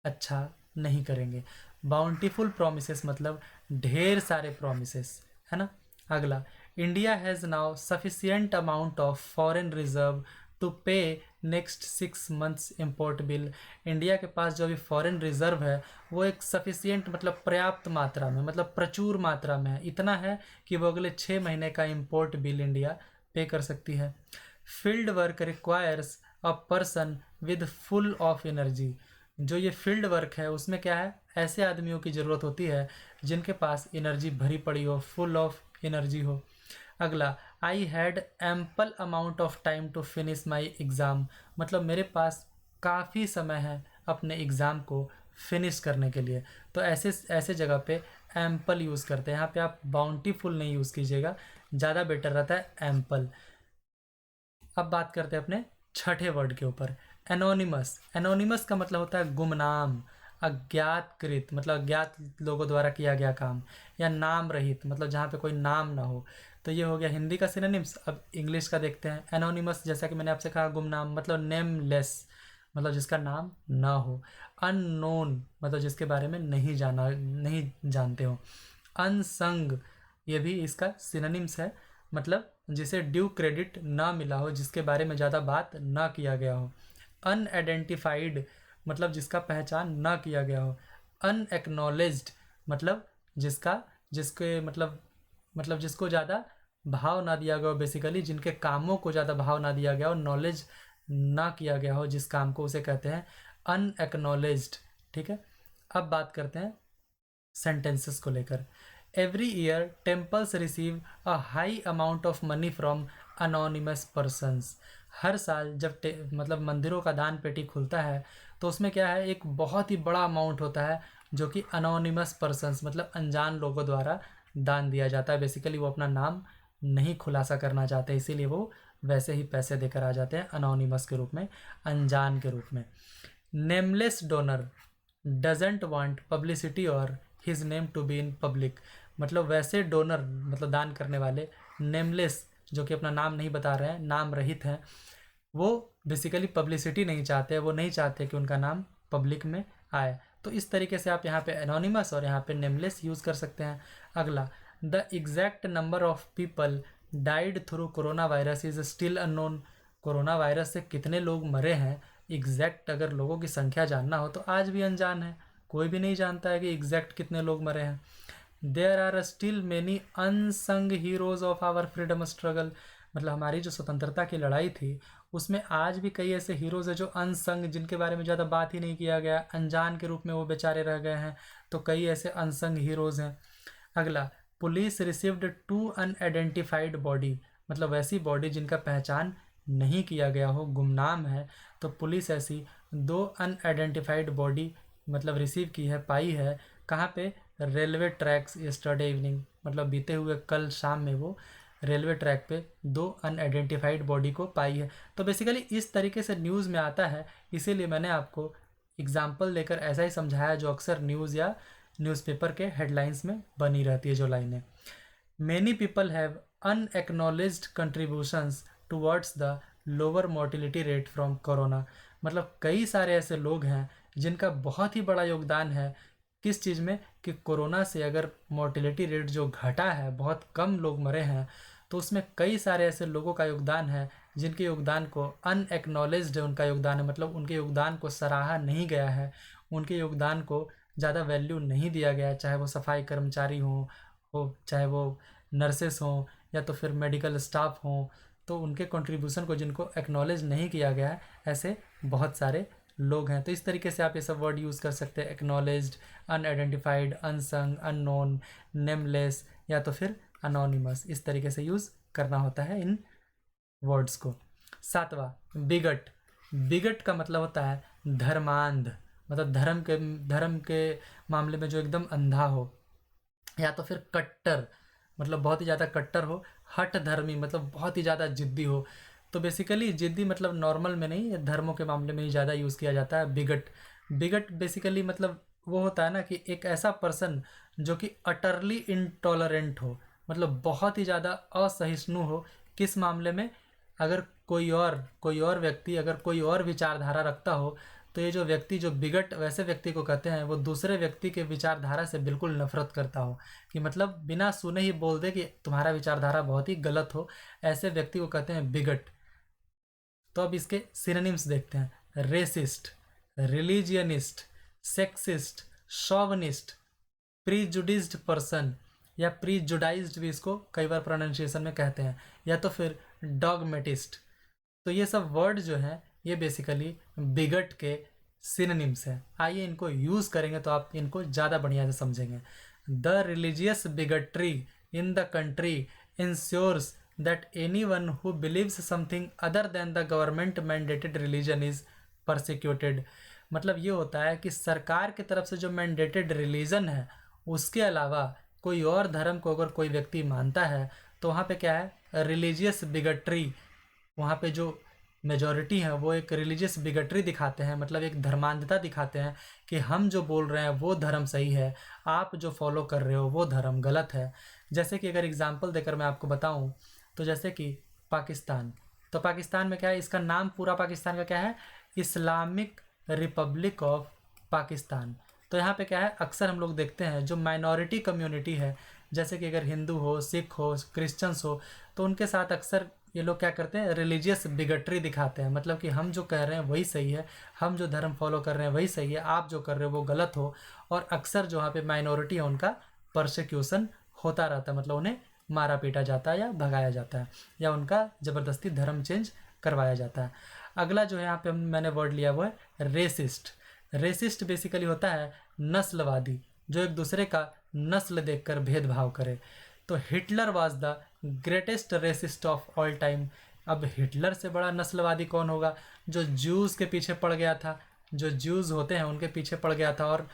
अच्छा नहीं करेंगे। बाउंटीफुल प्रोमिसेस मतलब ढेर सारे प्रोमिसेस, है ना। अगला, India has now sufficient amount of foreign reserve to pay next 6 months import bill. India के पास जो अभी फॉरेन रिजर्व है वो एक सफिशियंट मतलब पर्याप्त मात्रा में, मतलब प्रचुर मात्रा में है, इतना है कि वो अगले 6 महीने का इम्पोर्ट बिल इंडिया पे कर सकती है। Field work requires a person with full of energy. जो ये फील्ड वर्क है उसमें क्या है, ऐसे आदमियों की ज़रूरत होती है जिनके पास एनर्जी भरी पड़ी हो, फुल ऑफ एनर्जी हो। अगला, I had ample amount of time to finish my exam. मतलब मेरे पास काफ़ी समय है अपने एग्ज़ाम को फिनिश करने के लिए। तो ऐसे ऐसे जगह पे एम्पल यूज़ करते हैं, यहाँ पे आप बाउंटीफुल नहीं यूज़ कीजिएगा, ज़्यादा बेटर रहता है एम्पल। अब बात करते हैं अपने छठे वर्ड के ऊपर, एनोनिमस। एनोनिमस का मतलब होता है गुमनाम, अज्ञातकृत मतलब अज्ञात लोगों द्वारा किया गया काम, या नाम रहित मतलब जहाँ पे कोई नाम ना हो। तो ये हो गया हिंदी का सिनोनिम्स। अब इंग्लिश का देखते हैं। एनोनिमस जैसा कि मैंने आपसे कहा गुमनाम मतलब नेमलेस मतलब जिसका नाम ना हो। अननोन मतलब जिसके बारे में नहीं जानते हो। अनसंग ये भी इसका सिनोनिम्स है, मतलब जिसे ड्यू क्रेडिट ना मिला हो, जिसके बारे में ज़्यादा बात ना किया गया हो। अनआइडेंटिफाइड मतलब जिसका पहचान ना किया गया हो। अनएक्नॉलेज्ड मतलब जिसके मतलब जिसको ज़्यादा भाव ना दिया गया हो, बेसिकली जिनके कामों को ज़्यादा भाव ना दिया गया हो, नॉलेज ना किया गया हो जिस काम को, उसे कहते हैं अनएक्नॉलेज्ड। ठीक है, अब बात करते हैं सेंटेंसेस को लेकर। Every year temples receive a high amount of money from anonymous persons. हर साल जब मतलब मंदिरों का दान पेटी खुलता है तो उसमें क्या है, एक बहुत ही बड़ा अमाउंट होता है जो कि अनोनिमस पर्सनस मतलब अनजान लोगों द्वारा दान दिया जाता है। बेसिकली वो अपना नाम नहीं खुलासा करना चाहते, इसीलिए वो वैसे ही पैसे देकर आ जाते हैं अनोनिमस के रूप में, अनजान के रूप में। Nameless donor doesn't want publicity और his name to be in public. मतलब वैसे डोनर मतलब दान करने वाले, नेमलेस जो कि अपना नाम नहीं बता रहे हैं, नाम रहित हैं, वो बेसिकली पब्लिसिटी नहीं चाहते, वो नहीं चाहते कि उनका नाम पब्लिक में आए। तो इस तरीके से आप यहाँ पे एनोनिमस और यहाँ पे नेमलेस यूज़ कर सकते हैं। अगला, the exact number of people died through corona virus is still unknown. Corona virus से कितने लोग मरे हैं, एग्जैक्ट अगर लोगों की संख्या जानना हो तो आज भी अनजान है, कोई भी नहीं जानता है कि एग्जैक्ट कितने लोग मरे हैं। There are still many unsung heroes of our freedom struggle. मतलब हमारी जो स्वतंत्रता की लड़ाई थी उसमें आज भी कई ऐसे हीरोज़ हैं जो अनसंग, जिनके बारे में ज़्यादा बात ही नहीं किया गया, अनजान के रूप में वो बेचारे रह गए हैं। तो कई ऐसे अनसंग हीरोज़ हैं। अगला, पुलिस रिसीव्ड 2 अनआइडेंटिफाइड बॉडी। मतलब वैसी बॉडी जिनका पहचान नहीं किया गया हो, गुमनाम है, तो पुलिस ऐसी 2 अनआइडेंटिफाइड बॉडी मतलब रिसीव की है, पाई है। कहाँ पे, रेलवे ट्रैक्स यस्टरडे इवनिंग मतलब बीते हुए कल शाम में वो रेलवे ट्रैक पे 2 अनआइडेंटिफाइड बॉडी को पाई है। तो बेसिकली इस तरीके से न्यूज़ में आता है, इसीलिए मैंने आपको एग्जाम्पल लेकर ऐसा ही समझाया जो अक्सर न्यूज़ या न्यूज़पेपर के हेडलाइंस में बनी रहती है जो लाइनें। Many people have unacknowledged contributions towards the lower mortality rate from corona. मतलब कई सारे ऐसे लोग हैं जिनका बहुत ही बड़ा योगदान है किस चीज़ में, कि कोरोना से अगर मोर्टिलिटी रेट जो घटा है, बहुत कम लोग मरे हैं, तो उसमें कई सारे ऐसे लोगों का योगदान है जिनके योगदान को अनएक्नॉलेज्ड है, उनका योगदान है मतलब उनके योगदान को सराहा नहीं गया है, उनके योगदान को ज़्यादा वैल्यू नहीं दिया गया है, चाहे वो सफाई कर्मचारी हो चाहे वो नर्सेस हों या तो फिर मेडिकल स्टाफ हों, तो उनके कंट्रीब्यूशन को जिनको एक्नॉलेज नहीं किया गया है, ऐसे बहुत सारे लोग हैं। तो इस तरीके से आप ये सब वर्ड यूज़ कर सकते हैं, acknowledged, unidentified, unsung, unknown, nameless या तो फिर अनोनिमस। इस तरीके से यूज़ करना होता है इन वर्ड्स को। 7वां, बिगट। बिगट का मतलब होता है धर्मांध, मतलब धर्म के मामले में जो एकदम अंधा हो, या तो फिर कट्टर, मतलब बहुत ही ज़्यादा कट्टर हो। हठ धर्मी मतलब बहुत ही ज़्यादा जिद्दी हो। तो बेसिकली जिद्दी मतलब नॉर्मल में नहीं, ये धर्मों के मामले में ही ज़्यादा यूज़ किया जाता है बिगट। बिगट बेसिकली मतलब वो होता है ना कि एक ऐसा पर्सन जो कि अटरली इनटॉलरेंट हो, मतलब बहुत ही ज़्यादा असहिष्णु हो। किस मामले में? अगर कोई और व्यक्ति अगर कोई और विचारधारा रखता हो, तो ये जो व्यक्ति जो बिगट वैसे व्यक्ति को कहते हैं, वो दूसरे व्यक्ति के विचारधारा से बिल्कुल नफरत करता हो, कि मतलब बिना सुने ही बोल दे कि तुम्हारा विचारधारा बहुत ही गलत हो, ऐसे व्यक्ति को कहते हैं बिगट। तो अब इसके सिनोनिम्स देखते हैं। रेसिस्ट, रिलीजियनिस्ट, सेक्सिस्ट, शॉवनिस्ट, प्रीजुडिस्ड पर्सन या प्रीजुडाइज्ड भी इसको कई बार प्रोनाउंसिएशन में कहते हैं, या तो फिर डॉगमेटिस्ट। तो ये सब वर्ड जो हैं ये बेसिकली बिगट के सिनोनिम्स हैं। आइए इनको यूज़ करेंगे तो आप इनको ज़्यादा बढ़िया से समझेंगे। The religious bigotry in the country ensures that anyone who believes something other than the government mandated religion is persecuted। मतलब ये होता है कि सरकार की तरफ से जो मैंडेटेड रिलीजन है उसके अलावा कोई और धर्म को अगर कोई व्यक्ति मानता है, तो वहाँ पे क्या है, रिलीजियस बिगट्री। वहाँ पे जो मेजॉरिटी है वो एक रिलीजियस बिगट्री दिखाते हैं, मतलब एक धर्मांधता दिखाते हैं कि हम जो बोल रहे हैं वो धर्म सही है, आप जो फॉलो कर रहे हो वो धर्म गलत है। जैसे कि अगर एग्जांपल देकर मैं आपको बताऊं, तो जैसे कि पाकिस्तान, तो पाकिस्तान में क्या है, इसका नाम पूरा पाकिस्तान का क्या है, इस्लामिक रिपब्लिक ऑफ पाकिस्तान। तो यहाँ पे क्या है, अक्सर हम लोग देखते हैं जो माइनॉरिटी कम्युनिटी है, जैसे कि अगर हिंदू हो, सिख हो, क्रिश्चियंस हो, तो उनके साथ अक्सर ये लोग क्या करते हैं, रिलीजियस बिगट्री दिखाते हैं। मतलब कि हम जो कह रहे हैं वही सही है, हम जो धर्म फॉलो कर रहे हैं वही सही है, आप जो कर रहे हो वो गलत हो। और अक्सर जो वहाँ पे माइनॉरिटी है उनका परसिक्यूशन होता रहता है, मतलब उन्हें मारा पीटा जाता है या भगाया जाता है, या उनका ज़बरदस्ती धर्म चेंज करवाया जाता है। अगला जो है यहाँ पे मैंने वर्ड लिया वो है रेसिस्ट। रेसिस्ट बेसिकली होता है नस्लवादी, जो एक दूसरे का नस्ल देखकर भेदभाव करे। तो Hitler was the greatest racist of all time. अब हिटलर से बड़ा नस्लवादी कौन होगा, जो ज्यूज़ के पीछे पड़ गया था, जो ज्यूज़ होते हैं उनके पीछे पड़ गया था। और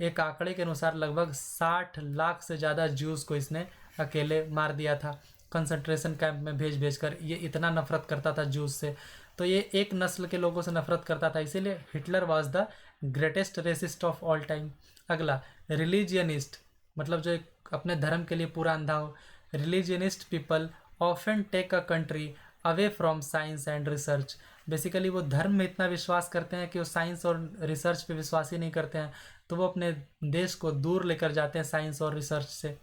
एक आंकड़े के अनुसार लगभग 60 लाख से ज़्यादा ज्यूज़ को इसने अकेले मार दिया था, कंसंट्रेशन कैंप में भेज भेज कर। ये इतना नफरत करता था ज्यूज़ से, तो ये एक नस्ल के लोगों से नफरत करता था, इसीलिए Hitler was the greatest racist of all time. अगला रिलीजियनिस्ट, मतलब जो एक अपने धर्म के लिए पूरा अंधा हो। Religionist people often take a country away from science and research. Basically वो धर्म में इतना विश्वास करते हैं कि वो साइंस और रिसर्च पे विश्वास ही नहीं करते हैं, तो वो अपने देश को दूर लेकर जाते हैं साइंस और रिसर्च से।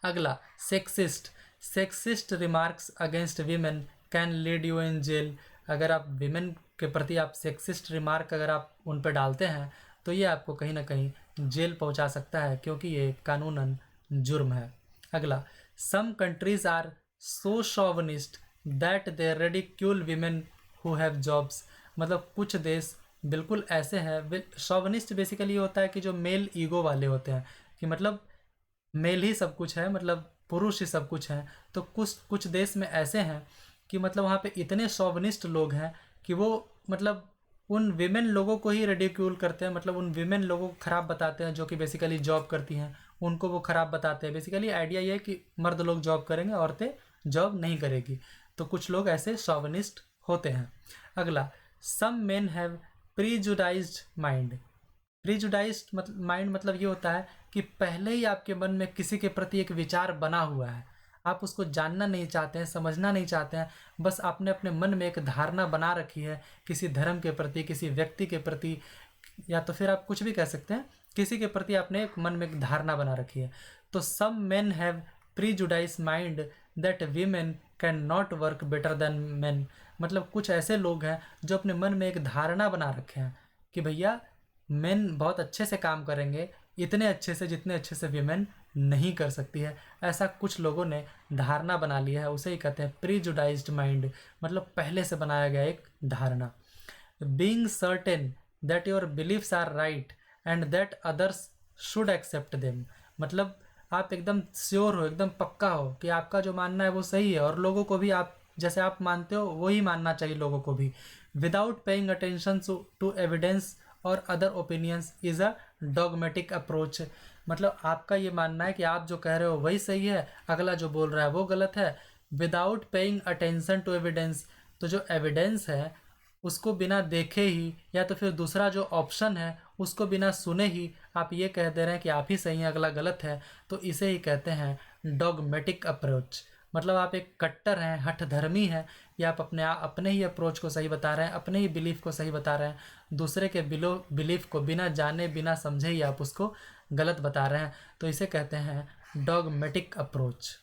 अगला sexist. Sexist remarks against women can lead you in jail. अगर आप वीमेन के प्रति आप सेक्सिस्ट रिमार्क अगर आप उन पर डालते हैं, तो ये आपको कहीं ना कहीं जेल पहुंचा सकता है, क्योंकि ये कानूनन जुर्म है। अगला some countries are so chauvinist that they ridicule women who have jobs. मतलब कुछ देश बिल्कुल ऐसे हैं। शॉवनिस्ट बेसिकली होता है कि जो मेल ईगो वाले होते हैं, कि मतलब मेल ही सब कुछ है, मतलब पुरुष ही सब कुछ है। तो कुछ देश में ऐसे हैं कि मतलब वहाँ पे इतने शॉवनिस्ट लोग हैं कि वो मतलब उन विमेन लोगों को ही रेडिक्यूल करते हैं, मतलब उन विमेन लोगों को ख़राब बताते हैं जो कि बेसिकली जॉब करती हैं, उनको वो ख़राब बताते हैं। बेसिकली आइडिया ये है कि मर्द लोग जॉब करेंगे, औरतें जॉब नहीं करेगी। तो कुछ लोग ऐसे शॉवनिस्ट होते हैं। अगला some men have prejudiced mind. Prejudiced mind मतलब ये होता है कि पहले ही आपके मन में किसी के प्रति एक विचार बना हुआ है, आप उसको जानना नहीं चाहते हैं, समझना नहीं चाहते हैं, बस आपने अपने मन में एक धारणा बना रखी है किसी धर्म के प्रति, किसी व्यक्ति के प्रति, या तो फिर आप कुछ भी कह सकते हैं, किसी के प्रति आपने एक मन में एक धारणा बना रखी है। तो some men have prejudiced mind that women can not work better than men. मतलब कुछ ऐसे लोग हैं जो अपने मन में एक धारणा बना रखे हैं कि भैया मेन बहुत अच्छे से काम करेंगे, इतने अच्छे से जितने अच्छे से वीमेन नहीं कर सकती है। ऐसा कुछ लोगों ने धारणा बना लिया है, उसे ही कहते हैं प्रीजुडाइज्ड माइंड, मतलब पहले से बनाया गया एक धारणा। Being certain that your beliefs are right and that others should accept them, मतलब आप एकदम श्योर हो, एकदम पक्का हो कि आपका जो मानना है वो सही है और लोगों को भी आप जैसे आप मानते हो वही मानना चाहिए लोगों को भी। Without paying attention to evidence और other opinions is a dogmatic approach, मतलब आपका ये मानना है कि आप जो कह रहे हो वही सही है, अगला जो बोल रहा है वो गलत है। Without paying attention to evidence, तो जो एविडेंस है उसको बिना देखे ही या तो फिर दूसरा जो ऑप्शन है उसको बिना सुने ही आप ये कह दे रहे हैं कि आप ही सही हैं अगला गलत है, तो इसे ही कहते हैं डॉगमेटिक अप्रोच। मतलब आप एक कट्टर हैं, हठधर्मी हैं, या आप अपने ही अप्रोच को सही बता रहे हैं, अपने ही बिलीफ को सही बता रहे हैं, दूसरे के बिलीफ को बिना जाने बिना समझे ही आप उसको गलत बता रहे हैं, तो इसे कहते हैं डॉगमेटिक अप्रोच।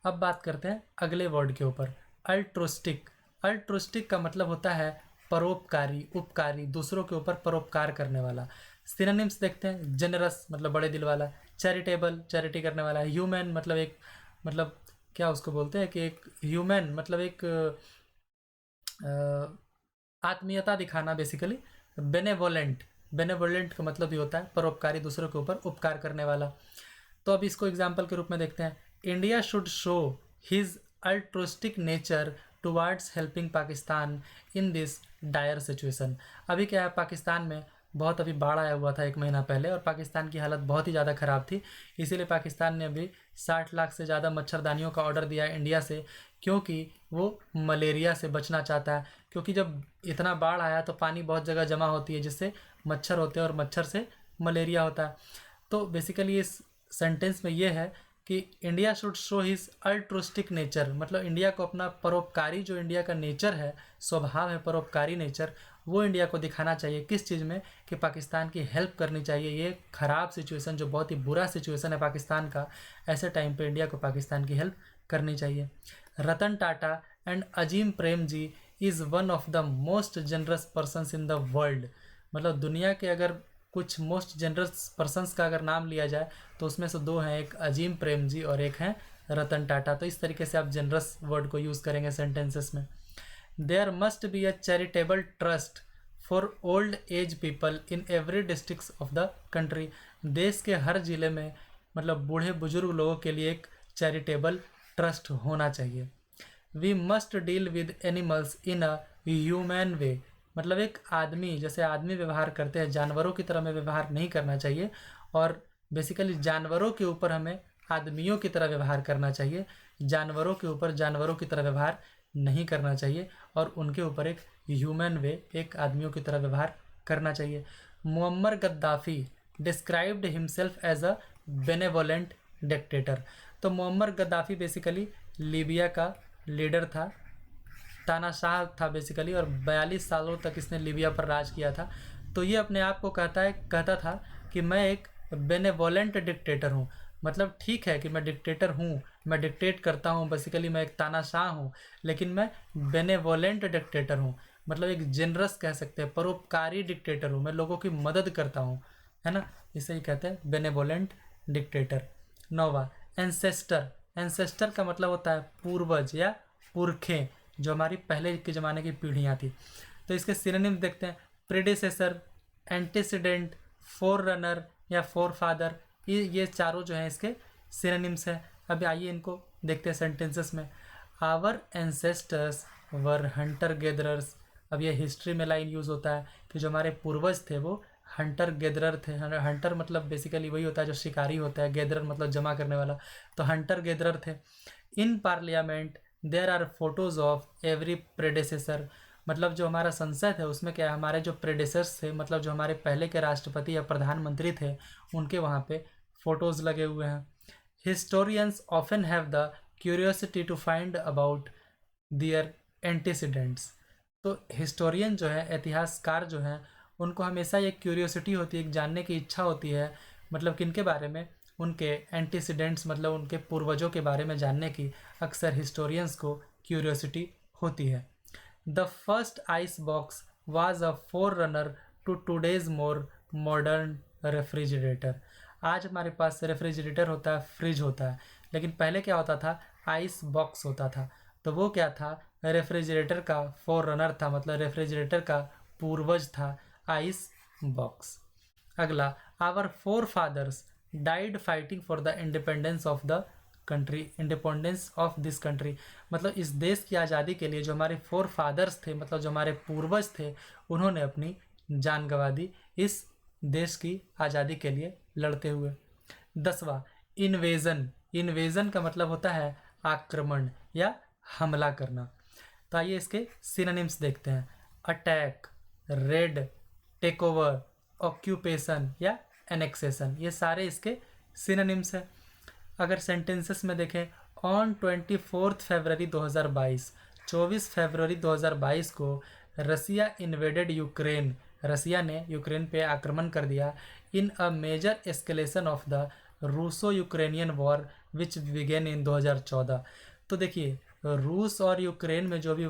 अब बात करते हैं अगले वर्ड के ऊपर, अल्ट्रुस्टिक। अल्ट्रुस्टिक का मतलब होता है परोपकारी, उपकारी, दूसरों के ऊपर परोपकार करने वाला। सिनोनिम्स देखते हैं, जेनरस मतलब बड़े दिल वाला, चैरिटेबल चैरिटी करने वाला, ह्यूमन मतलब एक, मतलब क्या उसको बोलते हैं कि एक ह्यूमन मतलब एक आत्मीयता दिखाना बेसिकली। बेनेवोलेंट, बेनेवोलेंट का मतलब भी होता है परोपकारी, दूसरों के ऊपर उपकार करने वाला। तो अब इसको एग्जाम्पल के रूप में देखते हैं, India should show his altruistic nature towards helping Pakistan in this dire situation. अभी क्या है, पाकिस्तान में बहुत अभी बाढ़ आया हुआ था 1 महीना पहले और पाकिस्तान की हालत बहुत ही ज़्यादा ख़राब थी, इसीलिए पाकिस्तान ने अभी 60 लाख से ज़्यादा मच्छरदानियों का ऑर्डर दिया है इंडिया से, क्योंकि वो मलेरिया से बचना चाहता है। क्योंकि जब इतना बाढ़ आया तो पानी बहुत जगह जमा होती है जिससे मच्छर होते हैं और मच्छर से मलेरिया होता है। तो बेसिकली इस सेंटेंस में ये है कि India should show his altruistic nature, मतलब इंडिया को अपना परोपकारी, जो इंडिया का नेचर है, स्वभाव है परोपकारी नेचर, वो इंडिया को दिखाना चाहिए। किस चीज़ में, कि पाकिस्तान की हेल्प करनी चाहिए। ये ख़राब सिचुएशन, जो बहुत ही बुरा सिचुएशन है पाकिस्तान का, ऐसे टाइम पे इंडिया को पाकिस्तान की हेल्प करनी चाहिए। Ratan Tata and Azim Premji is one of the most generous persons in the world, मतलब दुनिया के अगर कुछ मोस्ट जनरस पर्सनस का अगर नाम लिया जाए तो उसमें से 2 हैं, एक अजीम प्रेम जी और एक हैं रतन टाटा। तो इस तरीके से आप जनरस वर्ड को यूज़ करेंगे सेंटेंसेस में। There must be a charitable trust for old age people in every district of the country, देश के हर ज़िले में मतलब बूढ़े बुजुर्ग लोगों के लिए एक चैरिटेबल ट्रस्ट होना चाहिए। We must deal with animals in a human way, मतलब एक आदमी जैसे आदमी व्यवहार करते हैं जानवरों की तरह में व्यवहार नहीं करना चाहिए, और बेसिकली जानवरों के ऊपर हमें आदमियों की तरह व्यवहार करना चाहिए, जानवरों के ऊपर जानवरों की तरह व्यवहार नहीं करना चाहिए, और उनके ऊपर एक ह्यूमन वे, एक आदमियों की तरह व्यवहार करना चाहिए। Muammar Gaddafi described himself as a benevolent dictator, तो मुअम्मर गद्दाफ़ी बेसिकली लीबिया का लीडर था, तानाशाह था बेसिकली, और 42 सालों तक इसने लीबिया पर राज किया था। तो ये अपने आप को कहता था कि मैं एक बेनेवोलेंट डिक्टेटर हूँ, मतलब ठीक है कि मैं डिक्टेटर हूँ, मैं डिक्टेट करता हूँ, बेसिकली मैं एक तानाशाह हूँ, लेकिन मैं बेनेवोलेंट डिक्टेटर हूँ, मतलब एक जेनरस कह सकते हैं, परोपकारी डिक्टेटर हूँ, मैं लोगों की मदद करता हूँ, है ना, इसे ही कहते हैं बेनेवोलेंट डिक्टेटर। 9वां, एंसेस्टर। एंसेस्टर का मतलब होता है पूर्वज या पुरखें, जो हमारी पहले के ज़माने की पीढ़ियाँ थी। तो इसके सिनोनिम्स देखते हैं, प्रेडिसेसर, एंटीसीडेंट, फोर रनर या फोर फादर, ये चारों जो हैं इसके सिनोनिम्स हैं। अभी आइए इनको देखते हैं सेंटेंसेस में। आवर एंसेस्टर्स वर हंटर गेदरर्स, अब ये हिस्ट्री में लाइन यूज़ होता है कि जो हमारे पूर्वज थे वो हंटर गेदरर थे। हंटर मतलब बेसिकली वही होता है जो शिकारी होता है, गेदरर मतलब जमा करने वाला, तो हंटर गेदरर थे। In parliament there are photos of every predecessor, मतलब जो हमारा संसद है उसमें क्या है, हमारे जो प्रेडेसर्स थे, मतलब जो हमारे पहले के राष्ट्रपति या प्रधानमंत्री थे, उनके वहाँ पे फ़ोटोज़ लगे हुए हैं। Historians often have the curiosity to find about their antecedents, तो हिस्टोरियन जो है, इतिहासकार जो हैं, उनको हमेशा ये क्यूरियोसिटी होती है, एक जानने की इच्छा होती है, मतलब किनके बारे में, उनके एंटीसीडेंट्स मतलब उनके पूर्वजों के बारे में जानने की अक्सर हिस्टोरियंस को क्यूरियोसिटी होती है। The first ice box was a forerunner to today's more modern refrigerator, आज हमारे पास रेफ्रिजरेटर होता है, फ्रिज होता है, लेकिन पहले क्या होता था, आइस बॉक्स होता था। तो वो क्या था, रेफ्रिजरेटर का फोर रनर था, मतलब रेफ्रिजरेटर का पूर्वज था आइस बॉक्स। अगला, our forefathers died fighting for the independence of the country, independence of this country, मतलब इस देश की आज़ादी के लिए जो हमारे फोर फादर्स थे, मतलब जो हमारे पूर्वज थे, उन्होंने अपनी जान गंवा दी इस देश की आज़ादी के लिए लड़ते हुए। 10वां, इन्वेजन। इन्वेजन का मतलब होता है आक्रमण या हमला करना। तो आइए इसके सिनोनिम्स देखते हैं। Attack, raid, take over, occupation या एनेक्सेशन, ये सारे इसके सिनोनिम्स हैं। अगर सेंटेंसेस में देखें, ऑन 24 फरवरी 2022, 24 फरवरी 2022 को रसिया इन्वेडेड यूक्रेन, रसिया ने यूक्रेन पे आक्रमण कर दिया। In a major escalation of the Russo Ukrainian war which began in 2014। तो देखिए, रूस और यूक्रेन में जो भी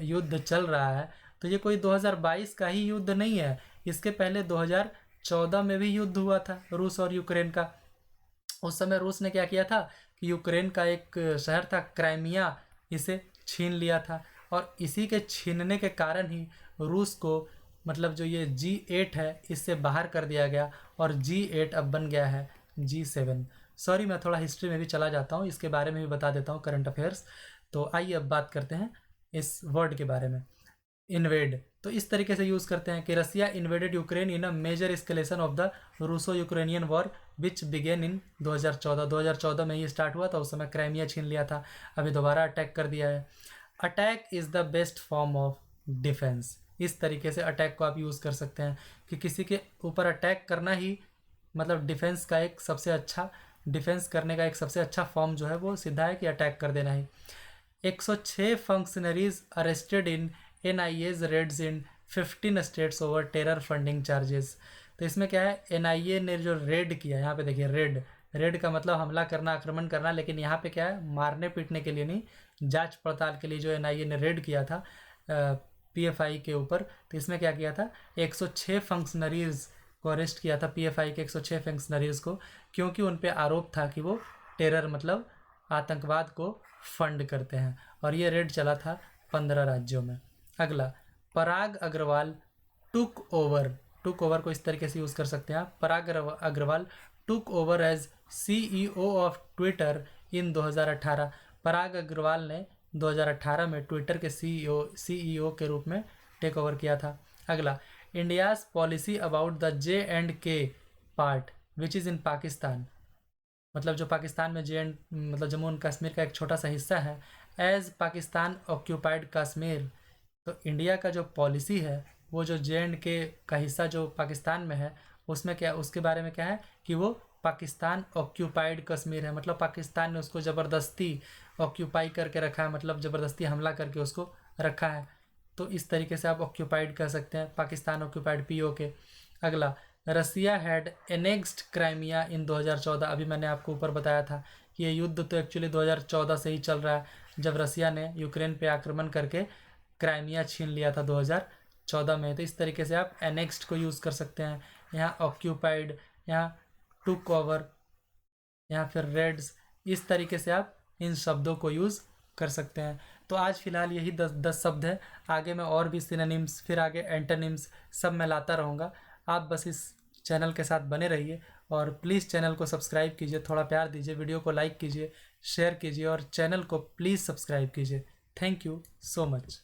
युद्ध चल रहा है, तो ये कोई 2022 का ही युद्ध नहीं है, इसके पहले 2014 में भी युद्ध हुआ था रूस और यूक्रेन का। उस समय रूस ने क्या किया था कि यूक्रेन का एक शहर था क्राइमिया, इसे छीन लिया था, और इसी के छीनने के कारण ही रूस को, मतलब जो ये G8 है, इससे बाहर कर दिया गया, और G8 अब बन गया है G7। सॉरी, मैं थोड़ा हिस्ट्री में भी चला जाता हूँ, इसके बारे में भी बता देता हूँ, करंट अफेयर्स। तो आइए अब बात करते हैं इस वर्ड के बारे में। इन्वेड, तो इस तरीके से यूज़ करते हैं कि Russia invaded Ukraine in a major escalation of the Russo Ukrainian war which began in 2014। 2014 में ये स्टार्ट हुआ था, उस समय क्राइमिया छीन लिया था, अभी दोबारा अटैक कर दिया है। Attack is the best form of defence, इस तरीके से अटैक को आप यूज़ कर सकते हैं कि किसी के ऊपर अटैक करना ही, मतलब डिफेंस का एक सबसे अच्छा, डिफेंस करने का एक सबसे अच्छा फॉर्म जो है वो सीधा है कि अटैक कर देना ही। 106 functionaries arrested in NIA's raids in 15 states over terror funding charges. तो इसमें क्या है, NIA ने जो रेड किया, यहाँ पे देखिए रेड, रेड का मतलब हमला करना, आक्रमण करना, लेकिन यहाँ पे क्या है, मारने पीटने के लिए नहीं, जांच पड़ताल के लिए जो NIA ने रेड किया था PFI के ऊपर। तो इसमें क्या किया था, 106 फंक्शनरीज को अरेस्ट किया था, PFI के 106 फंक्शनरीज को, क्योंकि उन पे आरोप था कि वो टेरर मतलब आतंकवाद को फंड करते हैं, और ये रेड चला था 15 राज्यों में। अगला, Parag Agrawal took over, took over को इस तरीके से यूज़ कर सकते हैं आप, Parag Agrawal took over as CEO of Twitter in 2018। Parag Agrawal ने 2018 में ट्विटर के CEO के रूप में टेक ओवर किया था। अगला, India's policy about the J&K part which is in Pakistan, मतलब जो पाकिस्तान में मतलब जम्मू एंड कश्मीर का एक छोटा सा हिस्सा है, एज पाकिस्तान ऑक्यूपाइड कश्मीर। तो इंडिया का जो पॉलिसी है, वो जो J&K का हिस्सा जो पाकिस्तान में है, उसमें क्या, उसके बारे में क्या है कि वो पाकिस्तान ऑक्यूपाइड कश्मीर है, मतलब पाकिस्तान ने उसको ज़बरदस्ती ऑक्यूपाई करके रखा है, मतलब ज़बरदस्ती हमला करके उसको रखा है। तो इस तरीके से आप ऑक्यूपाइड कर सकते हैं, पाकिस्तान ऑक्यूपाइड POK। अगला, रसिया हैड एनेक्स्ड क्राइमिया इन 2014। अभी मैंने आपको ऊपर बताया था कि ये युद्ध तो एक्चुअली 2014 से ही चल रहा है, जब रसिया ने यूक्रेन पे आक्रमण करके क्राइमिया छीन लिया था 2014 में। तो इस तरीके से आप एनेक्स्ड को यूज़ कर सकते हैं, यहाँ ऑक्यूपाइड, यहाँ टुक ओवर, यहाँ फिर रेड्स, इस तरीके से आप इन शब्दों को यूज़ कर सकते हैं। तो आज फिलहाल यही 10 शब्द हैं, आगे मैं और भी सिनोनिम्स, फिर आगे एंटोनिम्स सब मैं लाता रहूँगा। आप बस इस चैनल के साथ बने रहिए, और प्लीज़ चैनल को सब्सक्राइब कीजिए, थोड़ा प्यार दीजिए, वीडियो को लाइक कीजिए, शेयर कीजिए, और चैनल को प्लीज़ सब्सक्राइब कीजिए। Thank you so much.